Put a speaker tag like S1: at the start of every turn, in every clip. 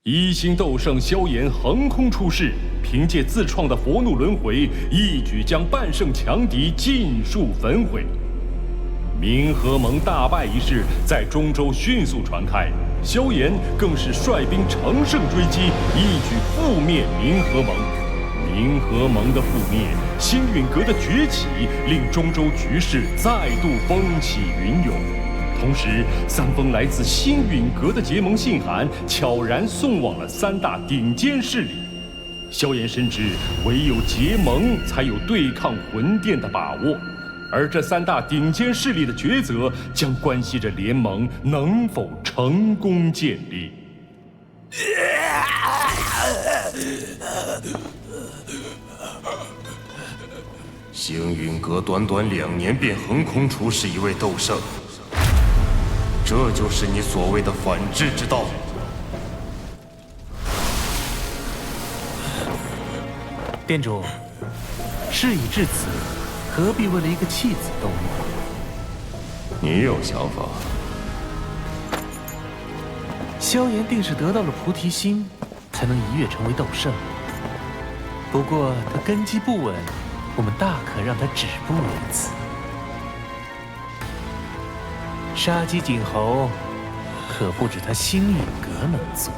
S1: 一星斗圣萧炎横空出世，凭借自创的佛怒轮回，一举将半圣强敌尽数焚毁。冥河盟大败一事在中州迅速传开，萧炎更是率兵乘胜追击，一举覆灭冥河盟。冥河盟的覆灭，星陨阁的崛起，令中州局势再度风起云涌。同时，三封来自星陨阁的结盟信函悄然送往了三大顶尖势力。萧炎深知，唯有结盟才有对抗魂殿的把握，而这三大顶尖势力的抉择，将关系着联盟能否成功建立。
S2: 星陨阁短短2年便横空出世一位斗圣。这就是你所谓的反制之道。
S3: 店主，事已至此，何必为了一个弃子斗恶？
S2: 你有想法？
S3: 萧炎定是得到了菩提心，才能一跃成为斗圣。不过他根基不稳，我们大可让他止步于此。杀鸡儆猴，可不止他星陨阁能做。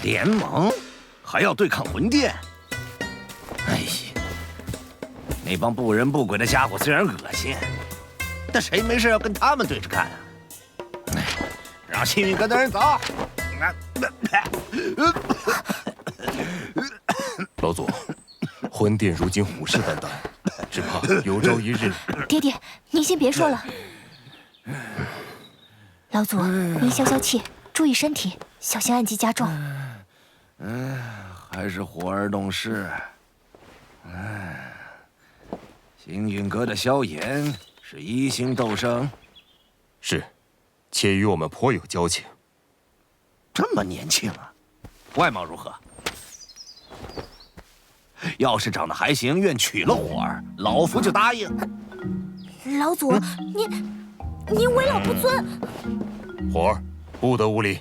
S4: 联盟还要对抗魂殿？哎呀，那帮不人不鬼的家伙虽然恶心，但谁没事要跟他们对着干啊？哎，让星陨阁的人走。
S2: 老祖，魂殿如今虎视眈眈，只怕有朝一日……
S5: 爹爹，您先别说了。老祖，您消消气，注意身体，小心暗疾加重。
S4: 还是火儿懂事。星陨阁的萧炎是1星斗圣，
S2: 是，且与我们颇有交情。
S4: 这么年轻啊，外貌如何？要是长得还行，愿娶了火儿，老夫就答应。
S5: 老祖，您为老不尊。
S2: 火儿，不得无礼。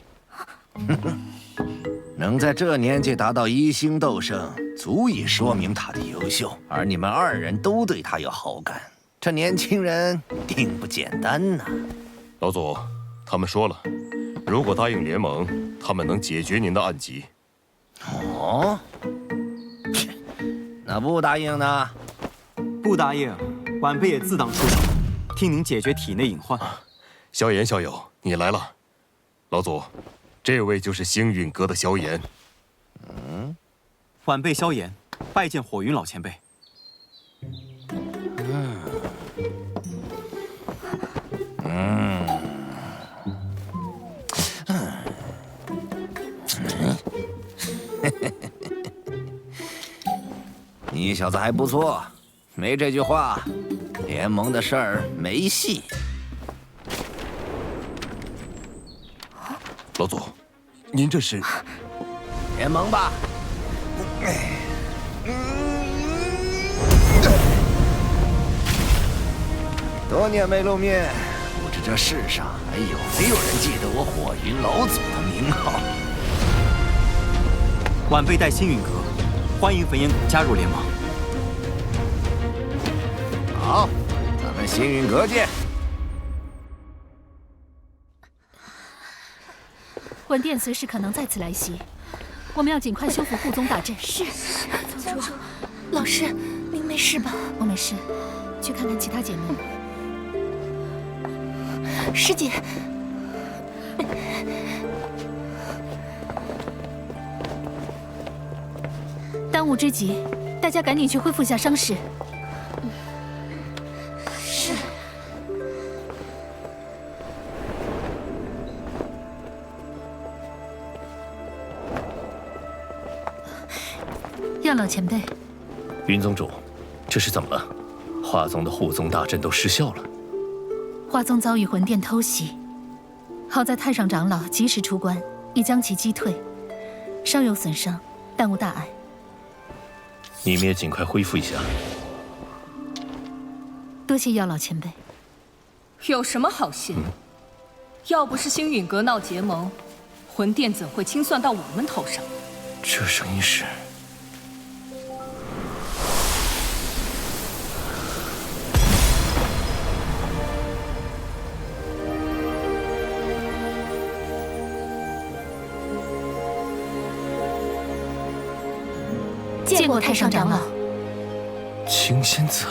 S4: 能在这年纪达到1星斗圣，足以说明他的优秀。而你们2人都对他有好感，这年轻人定不简单呐。
S2: 老祖，他们说了，如果答应联盟，他们能解决您的暗疾。
S4: 哦。那不答应呢？
S6: 不答应，晚辈也自当出手，替您解决体内隐患。
S2: 萧炎校友，你来了。老祖，这位就是星陨阁的萧炎。
S6: 晚辈萧炎，拜见火云老前辈。
S4: 你小子还不错，没这句话，联盟的事儿没戏。
S2: 老祖，您这是
S4: 联盟吧？多年没露面，不知这世上还有没有人记得我火云老祖的名号？
S6: 晚辈带星陨阁，欢迎焚炎谷加入联盟。
S4: 好，咱们星陨阁见。
S7: 魂殿随时可能再次来袭，我们要尽快修复护宗大阵。
S5: 是，宗主，老师，您没事吧？
S7: 我没事，去看看其他姐妹。
S5: 师姐，
S7: 当务之急，大家赶紧去恢复一下伤势。
S5: 是。
S7: 药老前辈，
S8: 云宗主，这是怎么了？华宗的护宗大阵都失效了。
S7: 华宗遭遇魂殿偷袭，好在太上长老及时出关，已将其击退，稍有损伤，但无大碍。
S8: 你们也尽快恢复一下。
S7: 多谢药老前辈。
S9: 有什么好谢？要不是星陨阁闹结盟，魂殿怎会清算到我们头上？
S8: 这声音是……
S5: 见过太上长老。
S8: 青仙子。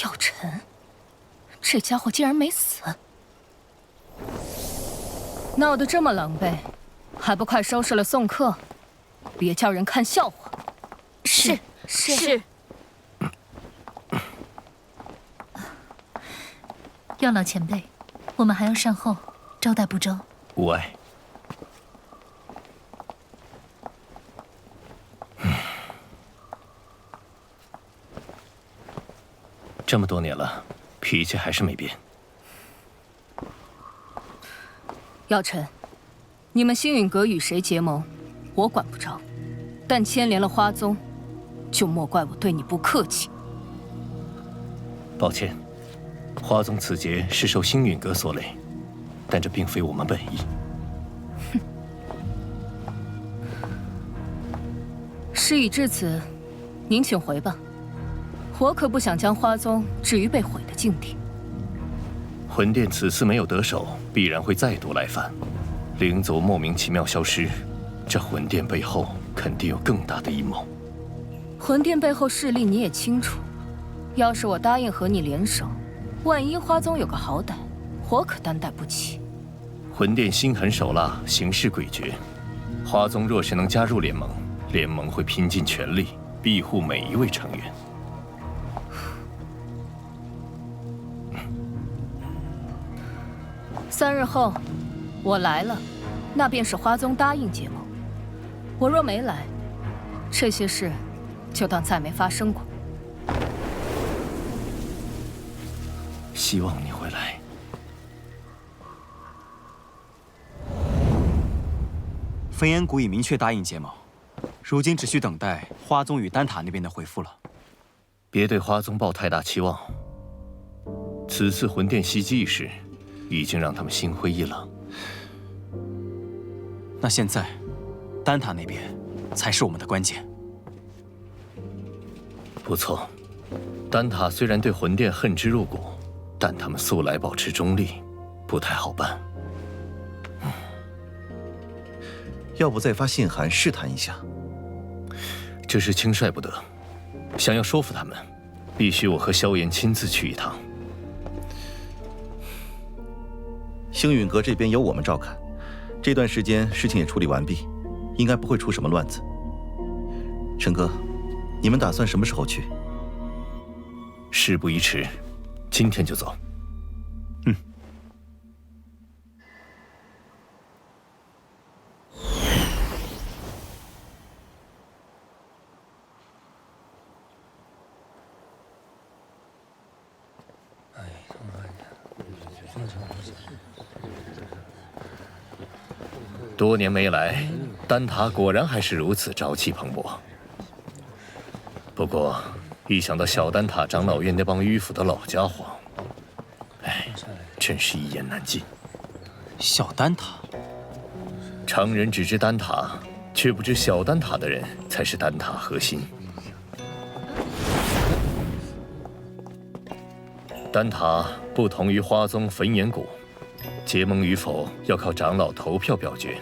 S9: 药尘，这家伙竟然没死！闹得这么狼狈，还不快收拾了送客，别叫人看笑话。
S5: 是。
S7: 药老前辈，我们还要善后，招待不周。
S8: 无碍。这么多年了，脾气还是没变。
S9: 药尘，你们星陨阁与谁结盟，我管不着，但牵连了花宗，就莫怪我对你不客气。
S8: 抱歉，花宗此劫是受星陨阁所累，但这并非我们本意。
S9: 哼，事已至此，您请回吧。我可不想将花宗置于被毁的境地。
S8: 魂殿此次没有得手，必然会再度来犯。灵族莫名其妙消失，这魂殿背后肯定有更大的阴谋。
S9: 魂殿背后势力你也清楚，要是我答应和你联手，万一花宗有个好歹，我可担待不起。
S8: 魂殿心狠手辣，行事诡谲。花宗若是能加入联盟，联盟会拼尽全力庇护每一位成员。
S9: 3日后，我来了，那便是花宗答应结盟。我若没来，这些事就当再没发生过。
S8: 希望你会来。
S6: 焚烟谷已明确答应结盟，如今只需等待花宗与丹塔那边的回复了。
S8: 别对花宗抱太大期望。此次魂殿袭击一事，已经让他们心灰意冷。
S6: 那现在，丹塔那边才是我们的关键。
S8: 不错，丹塔虽然对魂殿恨之入骨，但他们素来保持中立，不太好办。
S10: 要不再发信函试探一下？
S8: 这事轻率不得，想要说服他们，必须我和萧炎亲自去一趟。
S10: 星陨阁这边由我们照看，这段时间事情也处理完毕，应该不会出什么乱子。陈哥，你们打算什么时候去？
S8: 事不宜迟，今天就走。多年没来，丹塔果然还是如此朝气蓬勃。不过，一想到小丹塔长老院那帮迂腐的老家伙，哎，真是一言难尽。
S6: 小丹塔，
S8: 常人只知丹塔，却不知小丹塔的人才是丹塔核心。丹塔不同于花宗焚炎谷，结盟与否要靠长老投票表决，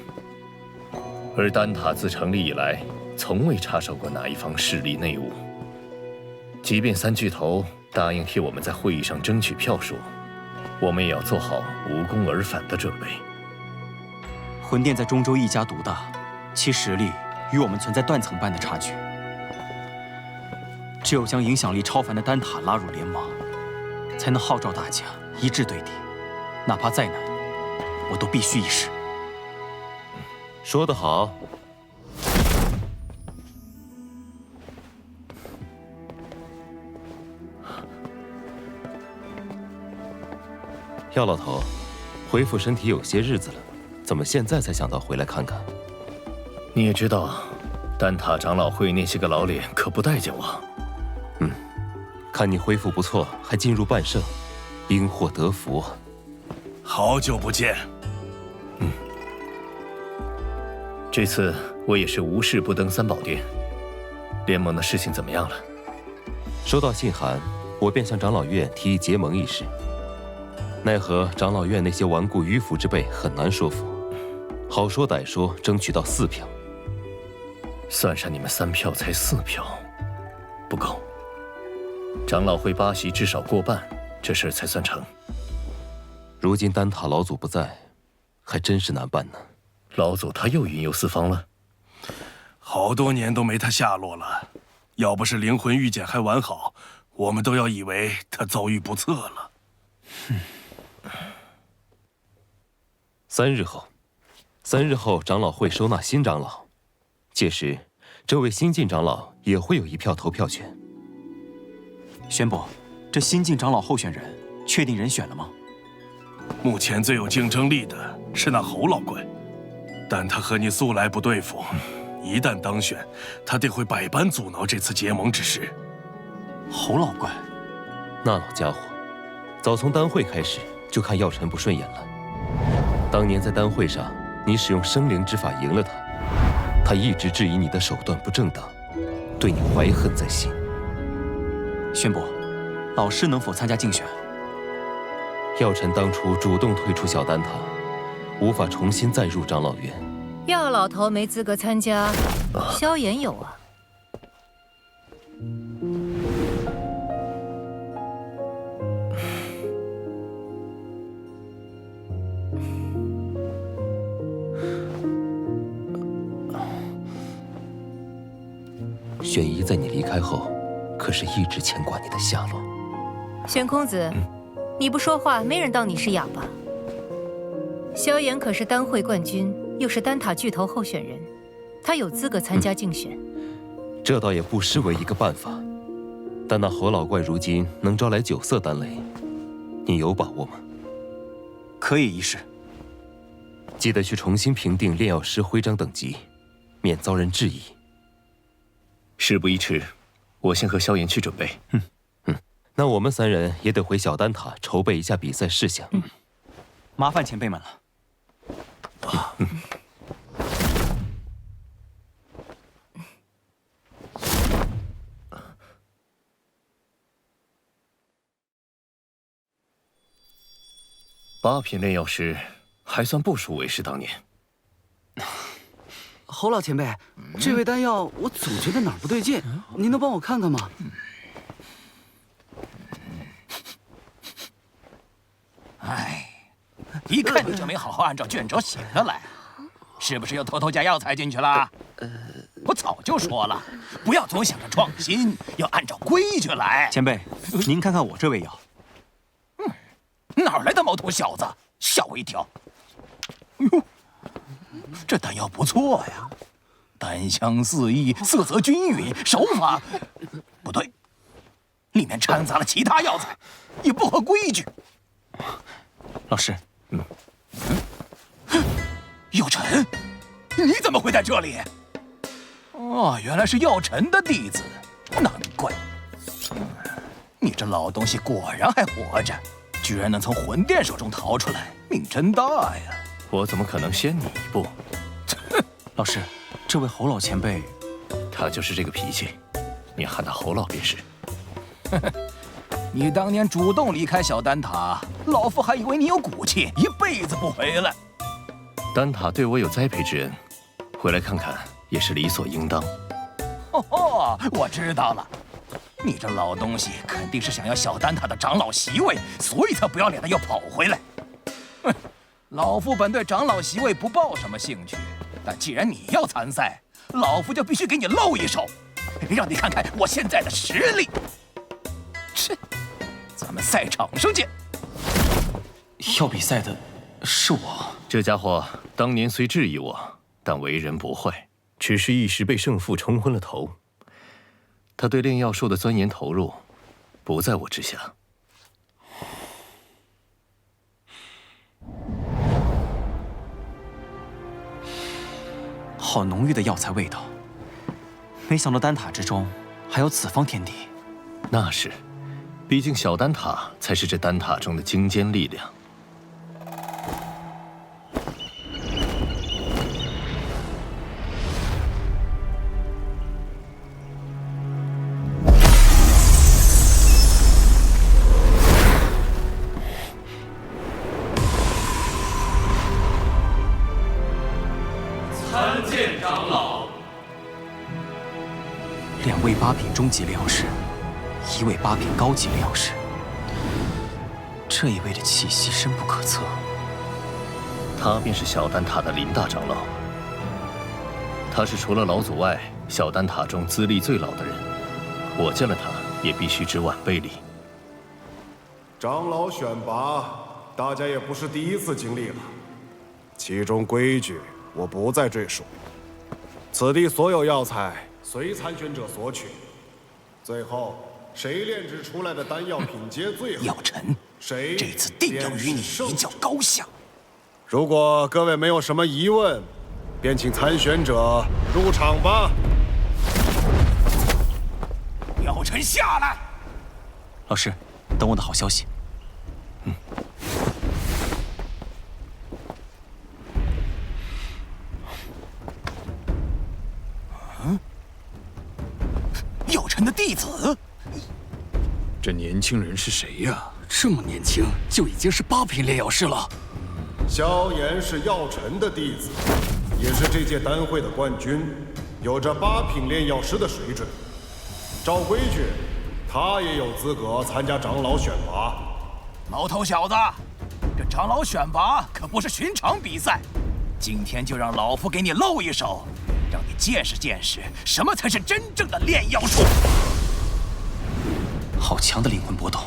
S8: 而丹塔自成立以来，从未插手过哪一方势力内务。即便三巨头答应替我们在会议上争取票数，我们也要做好无功而返的准备。
S6: 魂殿在中州一家独大，其实力与我们存在断层般的差距。只有将影响力超凡的丹塔拉入联盟，才能号召大家一致对敌，哪怕再难，我都必须一试。
S2: 说得好。药老头，恢复身体有些日子了，怎么现在才想到回来看看？
S8: 你也知道，丹塔长老会那些个老脸可不待见我。
S11: 看你恢复不错，还进入半圣，因祸得福。
S12: 好久不见。
S8: 这次我也是无事不登三宝殿。联盟的事情怎么样了？
S11: 收到信函，我便向长老院提议结盟一事。奈何长老院那些顽固迂腐之辈很难说服，好说歹说，争取到4票。
S8: 算上你们3票，才4票，不够。长老会8席至少过半，这事才算成。
S11: 如今丹塔老祖不在，还真是难办呢。
S8: 老祖他又云游四方了，
S12: 好多年都没他下落了。要不是灵魂玉简还完好，我们都要以为他遭遇不测了。
S11: 3日后，长老会收纳新长老，届时这位新晋长老也会有1票投票权。
S6: 宣布，这新晋长老候选人确定人选了吗？
S12: 目前最有竞争力的是那侯老怪，但他和你素来不对付，一旦当选，他定会百般阻挠这次结盟之事。
S6: 侯老怪，
S11: 那老家伙，早从丹会开始就看药尘不顺眼了。当年在丹会上，你使用生灵之法赢了他，他一直质疑你的手段不正当，对你怀恨在心。
S6: 宣布，老师能否参加竞选？
S11: 药尘当初主动退出小丹塔，无法重新再入长老院。
S13: 药老头没资格参加，萧炎有啊。
S11: 玄仪在你离开后，可是一直牵挂你的下落。
S13: 玄空子，你不说话，没人当你是哑巴。萧炎可是丹会冠军，又是丹塔巨头候选人，他有资格参加竞选。
S11: 这倒也不失为一个办法，但那侯老怪如今能招来9色丹雷，你有把握吗？
S6: 可以一试。
S11: 记得去重新评定炼药师徽章等级，免遭人质疑。
S8: 事不宜迟，我先和萧炎去准备。
S11: 那我们3人也得回小丹塔筹备一下比赛事项。
S6: 麻烦前辈们了。
S8: 8品炼药师，还算不输为师当年。
S14: 侯老前辈，这味丹药我总觉得哪儿不对劲，您能帮我看看吗？
S15: 哎，一看你就没好好按照卷轴写下来，是不是又偷偷加药材进去了？我早就说了，不要总想着创新，要按照规矩来。
S6: 前辈，您看看我这味药。
S15: 哪来的毛头小子？吓我一跳！哟，这丹药不错呀，丹香四溢，色泽均匀，手法不对，里面掺杂了其他药材，也不合规矩。
S6: 老师，
S15: 药尘，你怎么会在这里？哦，原来是药尘的弟子，难怪。你这老东西果然还活着。居然能从魂殿手中逃出来，命真大呀！
S8: 我怎么可能先你一步？
S6: 老师，这位侯老前辈，
S8: 他就是这个脾气，你喊他侯老便是。
S15: 你当年主动离开小丹塔，老夫还以为你有骨气，一辈子不回来。
S8: 丹塔对我有栽培之恩，回来看看也是理所应当。
S15: 哦，我知道了。你这老东西肯定是想要小丹塔的长老席位，所以才不要脸的又跑回来。哼，老夫本对长老席位不抱什么兴趣，但既然你要参赛，老夫就必须给你露一手，让你看看我现在的实力。切，咱们赛场上见。
S6: 要比赛的是我。
S8: 这家伙当年虽质疑我，但为人不坏，只是一时被胜负冲昏了头。他对炼药术的钻研投入，不在我之下。
S6: 好浓郁的药材味道，没想到丹塔之中还有此方天地。
S8: 那是，毕竟小丹塔才是这丹塔中的精尖力量。
S1: 参见长老。
S6: 2位8品中级炼药师，1位8品高级炼药师。这一位的气息深不可测。
S8: 他便是小丹塔的林大长老。他是除了老祖外，小丹塔中资历最老的人。我见了他，也必须值晚辈礼。
S16: 长老选拔，大家也不是第一次经历了，其中规矩我不再赘述。此地所有药材随参选者索取，最后谁炼制出来的丹药品阶最好，
S15: 药尘，
S16: 谁
S15: 这次定要与你一较高下。
S16: 如果各位没有什么疑问，便请参选者入场吧。
S15: 药尘下来。
S6: 老师，等我的好消息。
S15: 药尘的弟子，
S12: 这年轻人是谁呀？这么年轻就已经是8品炼药师了。
S16: 萧炎是药尘的弟子，也是这届丹会的冠军，有着8品炼药师的水准。照规矩，他也有资格参加长老选拔。
S15: 毛头小子，这长老选拔可不是寻常比赛，今天就让老夫给你露一手，让你见识见识什么才是真正的炼药术。
S6: 好强的灵魂波动！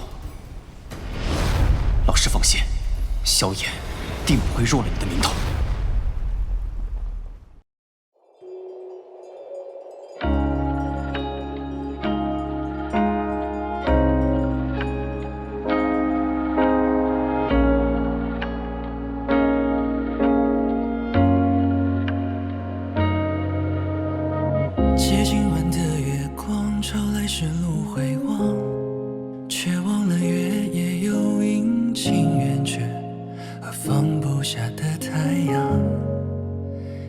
S6: 老师放心，萧炎定不会弱了你的名头。
S17: 接近晚的月光，照来时路回望，却忘了月也有阴晴圆缺和放不下的太阳，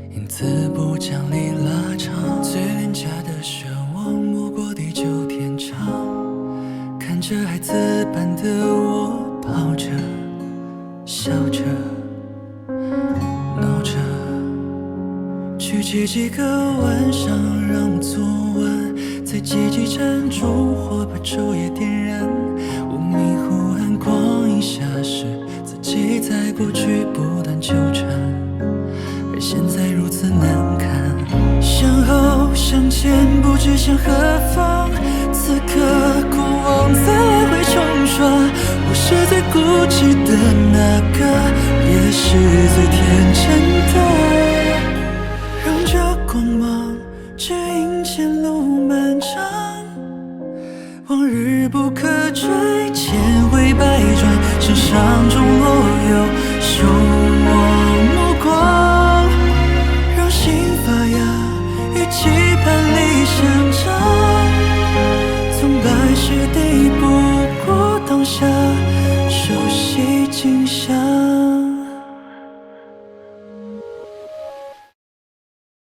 S17: 因此不将离拉长，最廉价的奢望，莫过地久天长。看着孩子般的我，跑着，笑着，闹着。举起几个晚上，让昨晚在积极站烛火，把昼夜点燃。我迷糊暗光一下时，自己在过去不断纠缠，而现在如此难堪。向后向前，不知向何方。此刻过往在来回冲刷，我是最固执的那个，也是最天真的。